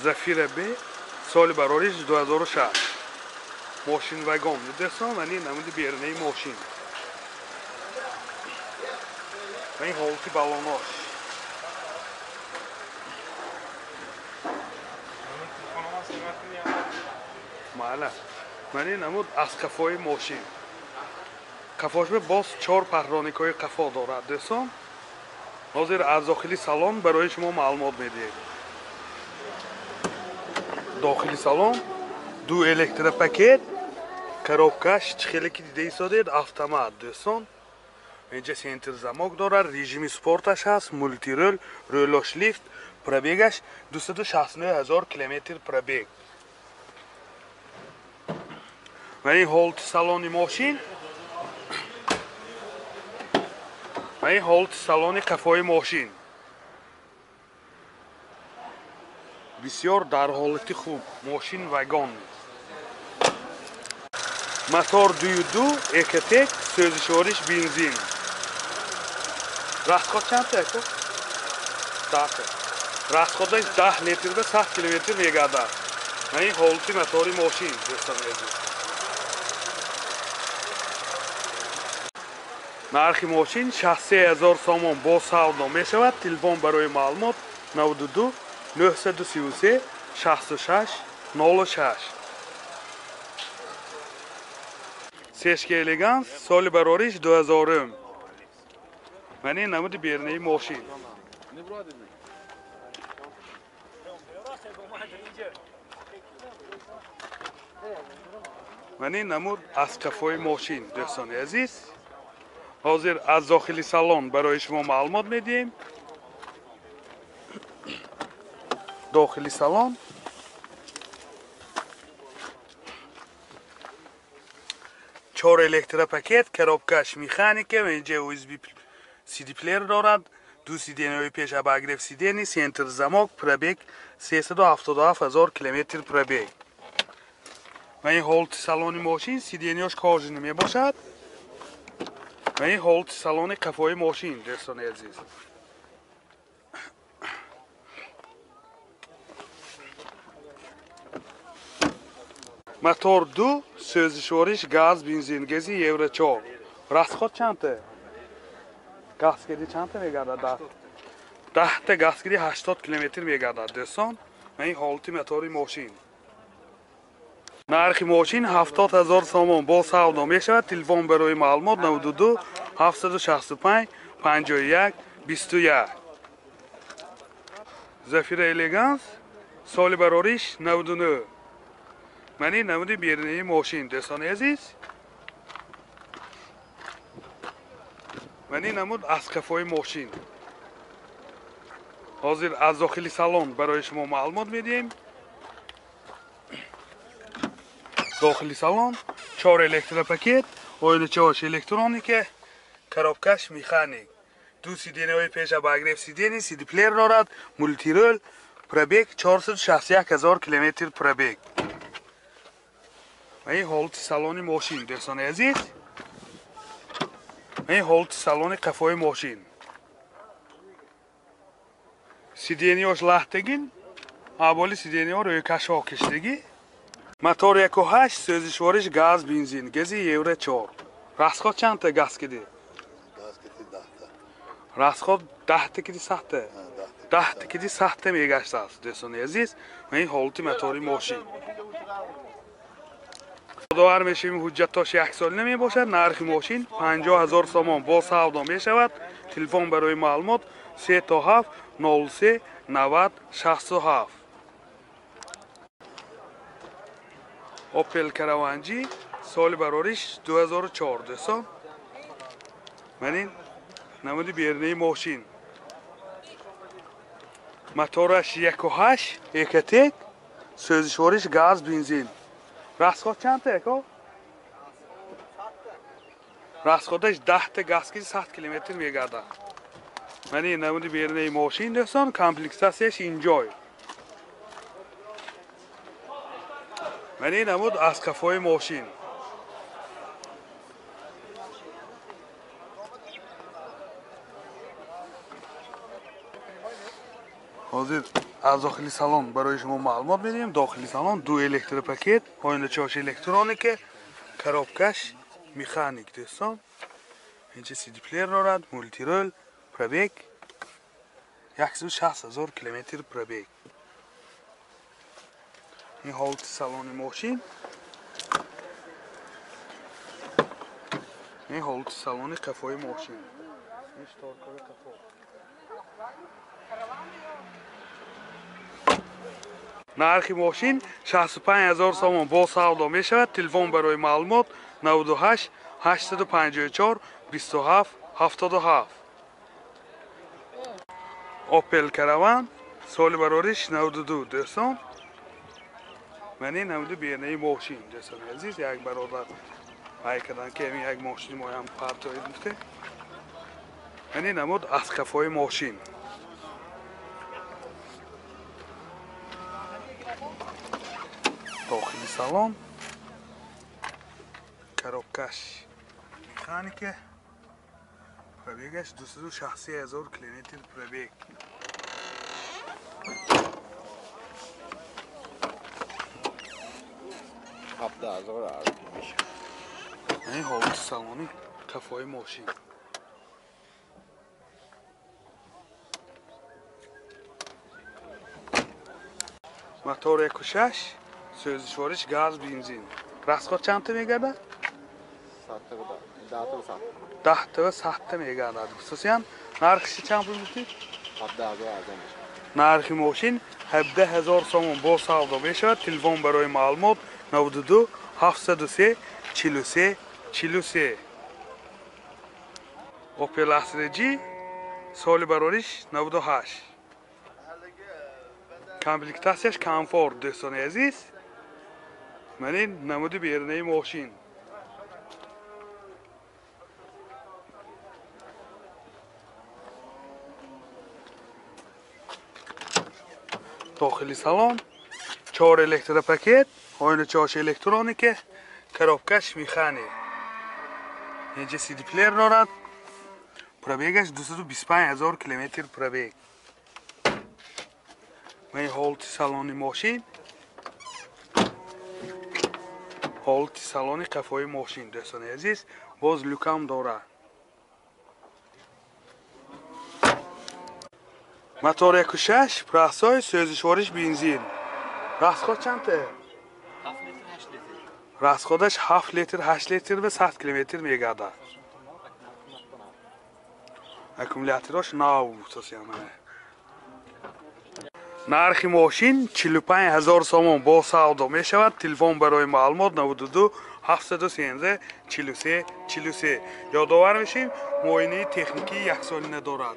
Zafira B соли барориш 2006 ماشین وگان می‌درسم و این نمود بیرونی ماشین و این حالتی بالوناش ماله من این نمود از کفای ماشین کفاش به باز 4 پهرانیکای کفا دارد درسم حاضر از داخلی سالن برای شما معلومات میدیم داخلی سالن دو الکتروپاکت коробкаш خیلی که دیده ایستادید автомат درسم اینجا سنتر زماک دارد رژیم سپورتش هست مولتی رول رولوش لیفت پرابیگش 269,000 کیلومتر پرابیگ و این هولت سالن ماشین و این هولت سالن کفای ماشین بسیار در حالتی خوب ماشین وگان موتور 2.2 اکتک سوزشوارش بنزین расход چند تا اکو؟ 10 расходش 10 لیتر به 100 کیلومتر میگردد و این حالتی موتور ماشین دوستان عزیز نرخ ماشین 63,000 سوم با سودا می شود تلفن برای معلومات 92 933 66 06 سشکی الگانس سال برارش 2000 من این نمود بیرونی ماشین من این نمود از کفای ماشین دوستان عزیز حاضر از داخلی سالن برای شما معلومات میدیم داخلی سالن چهار الکتروپاکت коробкаш механика و اینجا USB CD پلیر دارد دو سیدین های پیش اباگریف سیدینی سنتر زماک پرابیگ 377,000 کیلومتر پرابیگ و این هولت سالن ماشین سیدینیاش کارجنی می باشد و این هولت سالن کفای ماشین دوستان عزیز موتور 2 سوزشوارش گاز بنزین گازی یورو 4 расход چند تا گازگیری چند تا میگردد 10 تا گازگیری 80 کیلومتر میگردد دوستان و این حالتی موتور ماشین نرخ ماشین 70,000 سوم با سودا می شود تلفن برای معلومات 92 765 51 21 زفیر الگانس سال برارش 99 من این نمود بیرونی ماشین دوستان عزیز من این نمود از کفای ماشین حاضر از داخلی سالن برای شما معلومات میدیم داخلی سالن 4 الکتروپاکت oynachosh الکترونیک коробкаш механик دو سیدین های پیش اباگریف سیدینی CD پلیر دارد مولتی رول پرابیگ 461,000 کیلومتر پرابیگ و این حالت سالن ماشین دوستان عزیز این حالت سالن کفای ماشین سیدینیاش لختگین اولی سیدینیا روی کشا کشتگی موتور 1.8 سوزشوارش گاز بنزین گازی یورو 4 расход چند تا گاز کدی расход 10 تا کدی 100 تا 10 تا کدی 100 تا میگشت است دوستان عزیز و این حالت موتور ماشین داور میشیم حجتاش 1 سال نمی باشد نرخ ماشین 50,000 سوم با سودا می شود تلفن برای معلومات 37 03 90 67 اوپل کراوانجی سال برارش 2004 دوستان من این نمود بیرونی ماشین موتورش 1.8 اکتک سوزشوارش گاز بنزین расход چند تا اکو؟ расходش 10 تا گازگیری 100 کیلومتر میگردد من این نمود بیرونی ماشین دوستان کامپلکساسیش اینجای من این نمود از کفای ماشین حاضر از داخلی سالن برای شما معلومات میدیم. داخلی سالن 2 الکتروپاکت، پایین چهارچه الکترونیک، коробкаш механик دوستان. اینجا سی دی پلیر دارد، مولتی رول، پرابیگ 160,000 کیلومتر پرابیگ. این حالت سالن ماشین. این حالت سالن قفای ماشین. این شتارکار قفا. نرخ ماشین 65,000 سوم با سودا می شود. تلفن برای معلومات 98 854 27 77. اوپل کاروان سال برارش 92 دوستان. من این 90 بیرنه ماشین دوستان عزیز. یک برادر کردن که این یک ماشین ما هم پرتایی میفته. من این نمود از کفای ماشین. داخلی سالن коробкаш механика, пробегаш 260,000 километр пробег. این حالت سالن کفای ماشین. موتور 1.6 سوزشوارش گاز بنزین. راسخوت چند تا میگرده؟ 10 تا و 100 تا میگرده. خصوصا نرخش چند بود؟ 17,000 نرخ ماشین 17,000 سوم با سودا میشود. تلفن برای معلومات 92 703 43 43. اوپل استرا جی سال برارش 98. کامپلیکتاسیش کامفورت دوستان عزیز. من این نمود بیرنه ماشین. داخلی سالن 4 الکتروپاکت، پایین چهارچه الکترونیک، коробкаш механик. اینجا سی دی پلیر دارد. پرابیگش 225,000 کیلومتر پرابیگ. من حالت سالن ماشین. حالت سالن قفای ماشین دوستان عزیز. باز لوکام دارد. موتور 1.6 پراسای سوزشوارش بنزین. راسخوت چنده؟ 7 لیتر 8 لیتر. راسخوتش 7 لیتر 8 لیتر و 100 کیلومتر میگرده. اکومولاتورش نو توصیانه. نرخ ماشین 45,000 سوم با سودا می شود. تلفن برای معلومات 92 713 43 43. یادآور میشیم معاینه تکنیکی یک ساله ندارد.